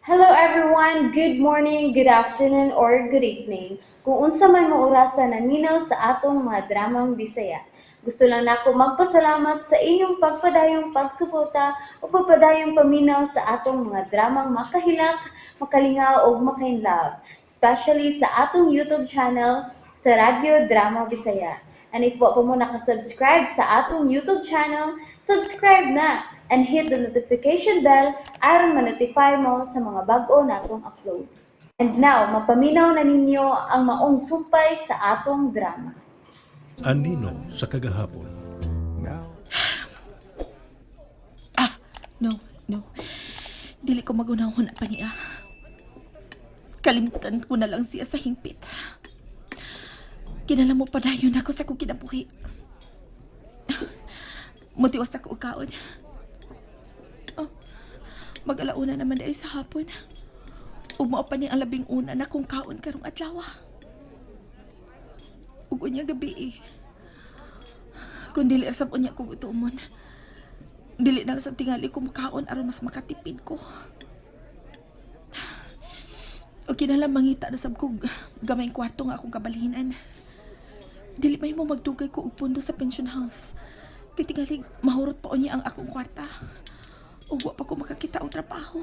Hello everyone, good morning, good afternoon, or good evening. Kung unsa man mo orasan naminaw sa atong mga dramang Bisaya. Gusto lang nako magpasalamat sa inyong pagpadayong pagsuporta o pagpadayong paminaw sa atong mga dramang makahilak, makalingaw o makainlove, especially sa atong YouTube channel sa Radyo Drama Bisaya. And if wa pa mo nakasubscribe sa atong YouTube channel, subscribe na and hit the notification bell aron ma-notify mo sa mga bag-o natong uploads. And now, mapaminaw na ninyo ang maong sumpay sa atong drama. Anino sa kagahapon. No, no. Dili ko magunahon pa niya. Kalimutan ko na lang siya sa hingpit. Kinala mo pa dayon ako sa kong kinabuhi. Mutiwas ako og kaon. Oh, mag-alauna naman dahil sa hapon. Ug mao pa ni ang labing una na kong kaon karong adlaw. Ug unya gabi kung dili sa unya ko gutomon. Dili na lang sa tingali ko makaon aron mas makatipid ko. O kinala mangita na sab kog gamay kwarto nga akong kabalhinan. Dili may mo magdugay ko og pundo sa pension house. Kay tingali mahurot pa unya ang akong kwarta. Ug wa pa ko makakita og trabaho.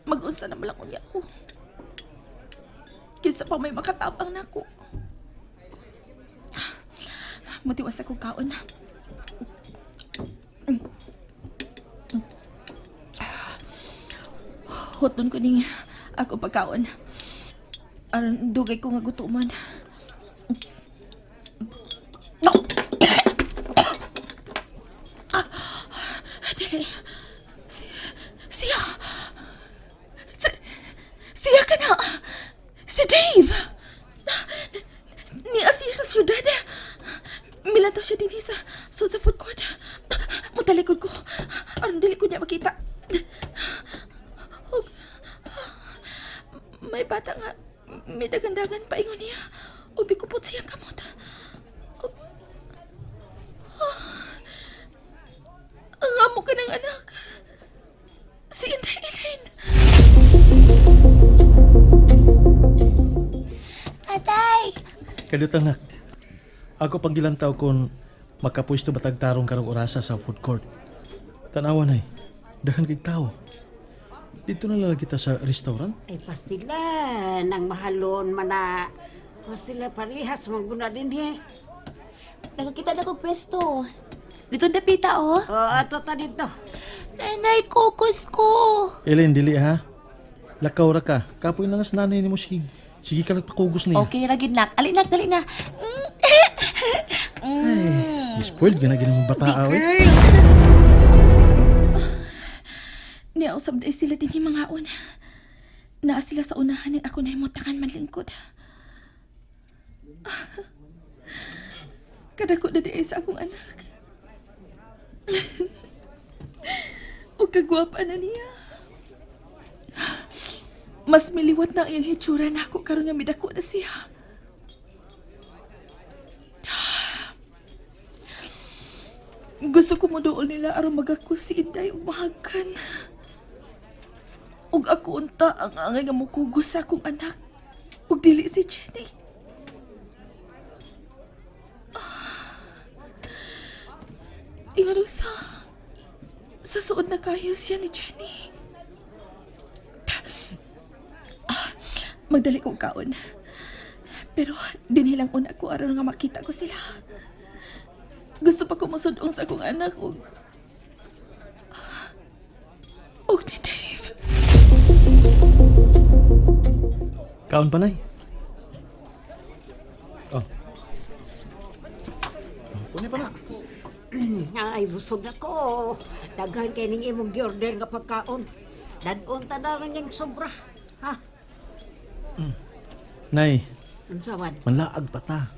Mag-unsa na malang unya ko. Kinsa pa may makatabang nako. Mutiwas ako kaon. Hoton ko ning ako pagkaon. Aron dugay ko nga gutuman. No! Dili. Siya! Siya ka na! Si Dave! Ni Asir sa syudad. Milantaw siya din sa food court. Mutalikod ko. Aron dili ko niya makita. May bata nga, may dagandagan pa ingon niya. Ubi ko po siyang kamot. Ang amo ka ng anak. Si Inday Elaine. Atay! Kadot anak. Ako pang gilantaw kung makapwesto batag tarong karong orasa sa food court. Tanawan ay, dahan kay tao. Dito na lang kita sa restaurant. Ay pastila, nang mahalon mana. Pastila parihas, maguna din he. Nakakita na kong pwesto. Dito na pita, oh. Ato ta dito. Nanay, kukos ko. Ellen, dili ha? Lakaw ra ka. Kapoy na nas nanay ni mo sige. Sige ka lang pakugos niya. Okay, ragid nak. Alinak, dali na. Ay, spoiled ka na ginang bata awit. Niyausap dahil sila din yung mga on. Naa sila sa unahan ng ako na himutangan manlingkod. Kadako na dahil sa akong anak. O kagwapa na niya. Mas miliwat na ang iyang hitsura na ako karon nga midako na siya. Gusto ko mo doon nila aron magako si Inday ug mahagan. Ug ako unta ang angay nga mukugos sa akong anak. Ug dili si Jenny. Ingano sa suod na kayo siya ni Jenny. Magdali ko kaon. Pero dinilang una ko aron nga makita ko sila. Gusto pa ko musudong sa akong anak ug ni Dave. Kaon pa nay. Oh. Puni pa na. Ay, busog ako. Daghan kay ning imong gi-order nga pagkaon. Dadon ta na rin yung sobra. Ha? Nay, Unsawan? manlaag pa ta.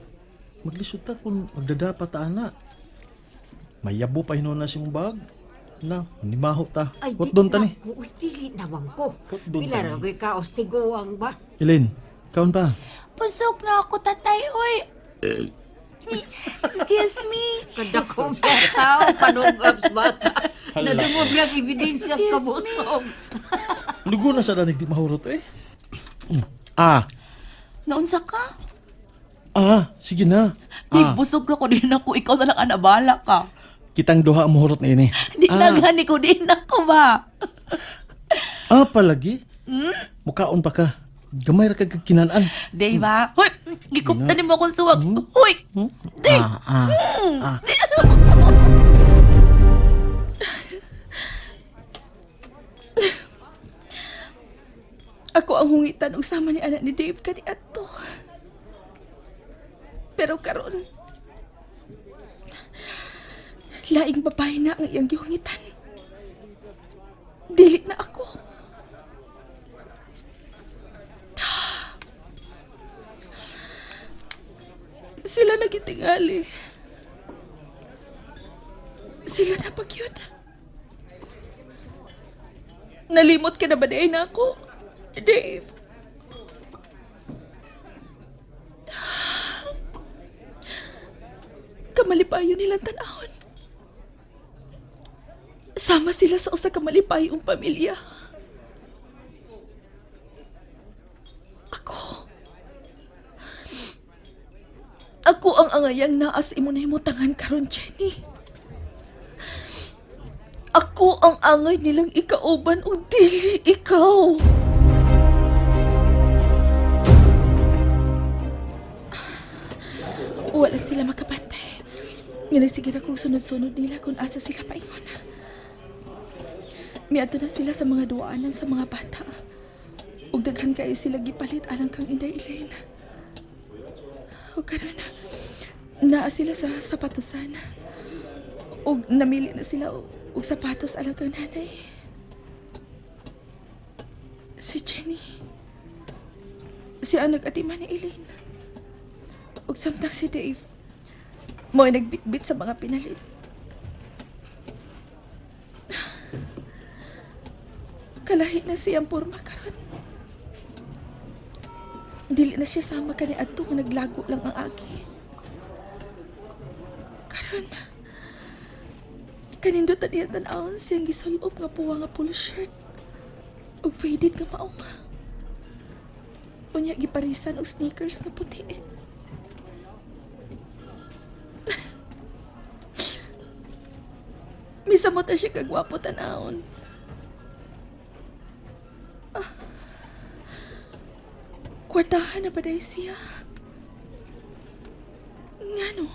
Maglisod ta kung magdadapa ta ana. Mayabo pa hinon na si mong bag. Na, manimaho ta. Hot doon ta ni. Uy, dili naman ko. Hot doon Pila ta ra ni. ko'y kaostiguang ba? Ellen, kaon pa. Pusok na ako, tatay. Uy. Excuse me. Kada kong tao, panungabs bata. Nadumog lang ebidensya sa kabusog. Lugo na sa danig di mahurot eh. Ah, Naunsa ka? sige na. Dave, busog na ko din ako. Ikaw na lang ang nabala ka. Kitang duha ang mahurot na ini. Di na gani ko din ako ba? Palagi? Mukaon pa ka. Gamay ra ka kinanaan. Dave, ha? Hoy! Gikupta ni mo akong suwag. Hoy! Dave! Ako ang hungitan og sama ni anak ni Dave kani adto. Pero karon laing babae na ang iyang gihungitan. Dili na ako. Sila nagitingali. Sila na pagyud. Nalimot ka na ba day na ako, Dave? Kamalipayo nilang tanahon. Sama sila sa usa ka malipayong pamilya. Ako ang angayang naas imo na himutangan karon, Jenny. Ako ang angay nilang ikauban o dili ikaw. Wala sila makabantay. Nga nagsigil akong sunod-sunod nila kung asa sila paingon. Miadto na sila sa mga duwaanan sa mga bata. Ug daghan kay sila gipalit alang kang Inday Elaine. Ug karon naa sila sa sapatusan. Ug namili na sila og sapatos alang kang nanay. Si Jenny. Si anak atiman ni Elaine. Ug samtang si Dave mo'y nagbitbit sa mga pinalit. Kalahi na siyang porma karon. Dili na siya sama kani adto nga naglago lang ang agi. Karon kanindot na niya tan-awon siyang gisulob nga puwa nga polo shirt ug faded nga maong. Unya giparisan og sneakers nga puti. Misamot na siya kagwapo tanawon. Kwartahan na ba dahil siya? Ngano?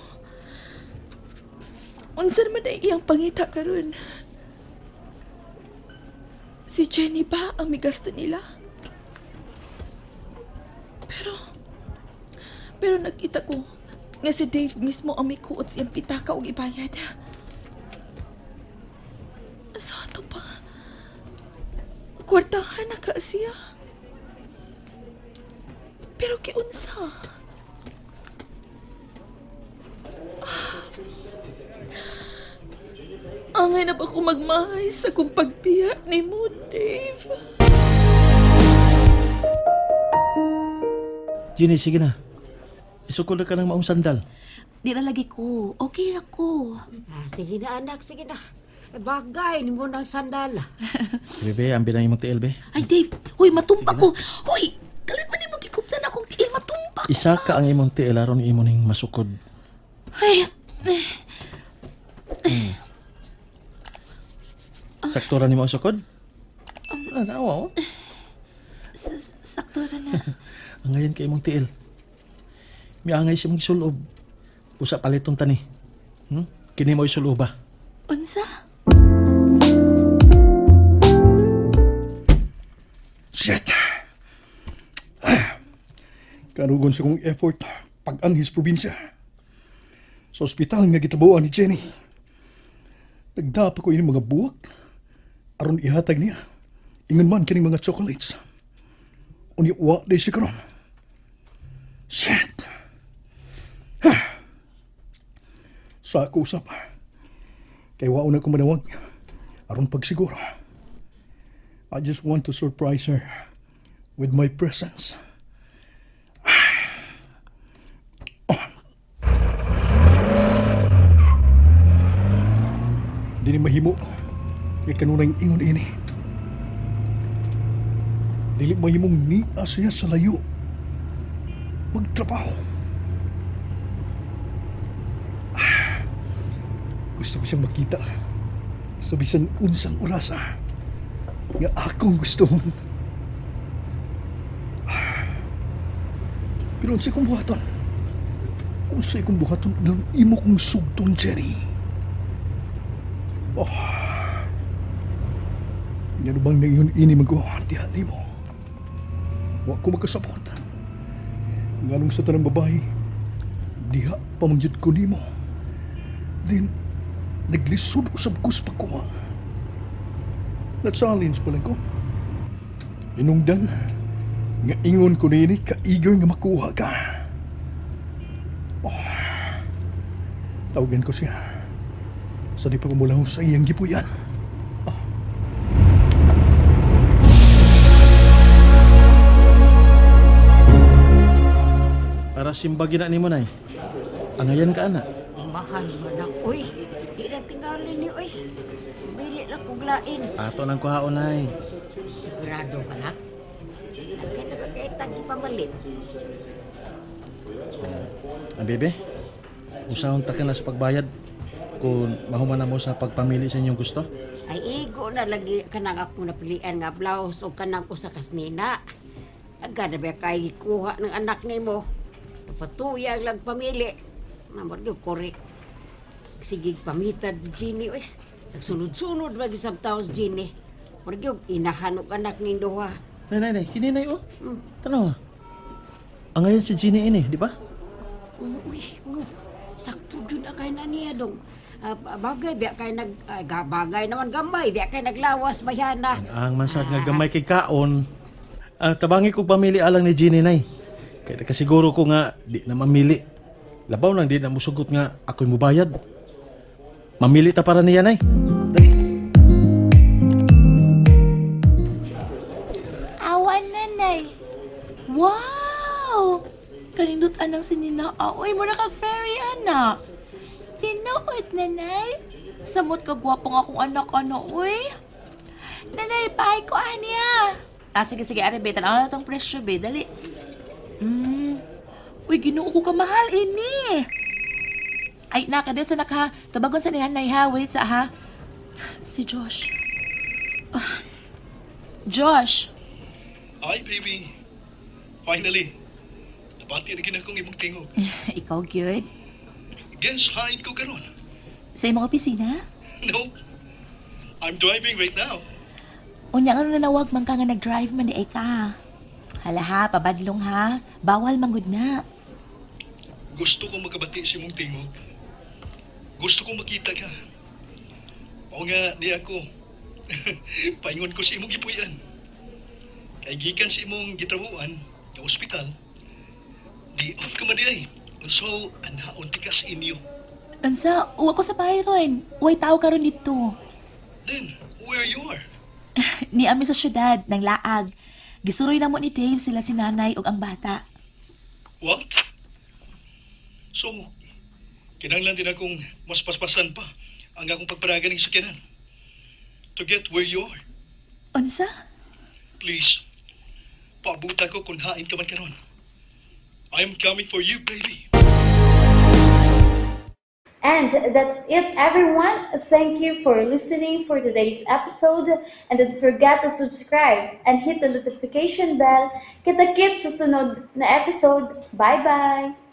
Unsa naman dahil iyang pangita karon? Si Jenny ba ang may gasto nila? Pero nakita ko nga si Dave mismo ang may kuot siyang pitaka o ibayad. Sa ato pa, kwartahan na ka siya. Pero kiunsa? Angay na ba ko magmahay sa kung pagbiya ni mo, Dave? Jenny, sige na. Isukol na ka ng maong sandal. Di na lagi ko. Okay na ko. Sige na anak, sige na. Bagay, ni mo ng sandal. Bebe, ambil lang imong tiil, be. Ay, Dave. Hoy, matumpa ko. Hoy, kalit man mo gikuptan akong tiil. Matumpa ko. Isa ka ang imong tiil, aron imo ning masukod. Ay, Sakto ra nimo ang sukod? Awa, oh. sakto na na. Angayan kay imong tiil. Miangay siya mong isulob. Usa paliton tani. Kini mo isuloba. Unsa? Shit! Kanugon sa kong effort pag-anhis probinsya. Sa ospital nga gitabuan ni Jenny. Nagdapa ko yung mga buwak aron ihatag niya. Ingon man kining mga chocolates. Unya wa day siya karon. Shit! Sa ako usap. Kay wa una ko manawag aron pagsiguro. I just want to surprise her with my presence. Dini mahimo kay kanunay ingon ini. Dili mahimong niya siya sa layo. Magtrabaho. Gusto ko siyang makita sa bisan unsang orasa nga akong gusto. Pero unsay kong buhaton? Unsay kong buhaton ng imo kong sugton, Jenny? Oh. Nga bang na iyon ini mag-uhantihan mo? Wa ko magkasabot. Nganong sa tanang babae, diha pamangyod ko nimo. Then, naglisod usab ko sa pagkuha. Na-challenge pa lang ko. Inungdan, nga ingon ko nini ka-eager nga makuha ka. Oh, tawagan ko siya. Sa di pa kumulaw sa iyang gipuyan. Para simbagin na ni mo, Nay. Angayan ka, anak. Mahal mo na, uy. Di na tingalin ni, uy. Bili lang kong lain. Ato ng kuhaon, Nay. Sigurado ka na? Nagka na ba kayo tagi pamalit? Bebe, usahon ta ka na sa pagbayad kung mahuman na mo sa pagpamili sa inyong gusto. Ay, igo na lagi ka nang ako napilian nga blouse o kanang ko sa kasnina. Agad na ba kayo kuha ng anak ni mo? Napatuyag lang pamili. Namar yung korek. Sige, pamitad si Ginny, uy. Nagsunod-sunod ba isang tao si Ginny? Margyog, inahanok anak ni Doha. Nay, kininay, oh. Tanong, angayan si Ginny ini, di ba? Uy, sakto dun na kayo na niya dong. Bagay, biya kayo bagay naman gamay, biya kayo naglawas, bayana. Ang mansad nga gamay kay kaon. Tabangi ko pamili alang ni Ginny, Nay. Kaya kasiguro ko nga, di na mamili. Labaw lang, di na musugot nga ako'y mubayad. Mamili ta para niya, Nay. Awan, nanay. Wow! Kanindot anang sinina. Uy, mo na kag-fairy, anak. Tinuod, nanay. Samot kagwapong akong anak, uy. Nanay, pahay ko, aniya. Sige, are, be. Tanaw na itong presyo, be. Dali. Uy, ginoo ko ka mahal, ini. Ay, nakadil sa naka. Tabagon sa niyan, nay, ha? Wait sa, ha? Si Josh. Josh. Hi, baby. Finally. Nabati na ginakong imong tingog. Ikaw, good. Guess hide ko karon. Sa imong opisina? No. I'm driving right now. Unya nga nanawag man ka nga nag-drive man di ay ka. Hala ha, pabadlong ha. Bawal manggod na. Gusto ko magkabati si mong tingog. Gusto ko makita ka. O nga, di ako. Paingon ko si imong gipuyan. Kay gikan si imong gitrabuan sa ospital. Di off ka man di ay. So, anhaon ti ka sa inyo. Ansa, uwa ko sa Byron. Uway tao karon dito. Then, where you are? Ni ami sa syudad, ng laag. Gisuroy na mo ni Dave sila si nanay ug ang bata. What? So, kinanglan din akong mas paspasan pa ang akong pagparagan ng sakyanan. To get where you are. Unsa? Please, paabuta ko kung hain ka man karon. I am coming for you, baby. And that's it, everyone. Thank you for listening for today's episode. And don't forget to subscribe and hit the notification bell. Kita-kits sa sunod na episode. Bye-bye!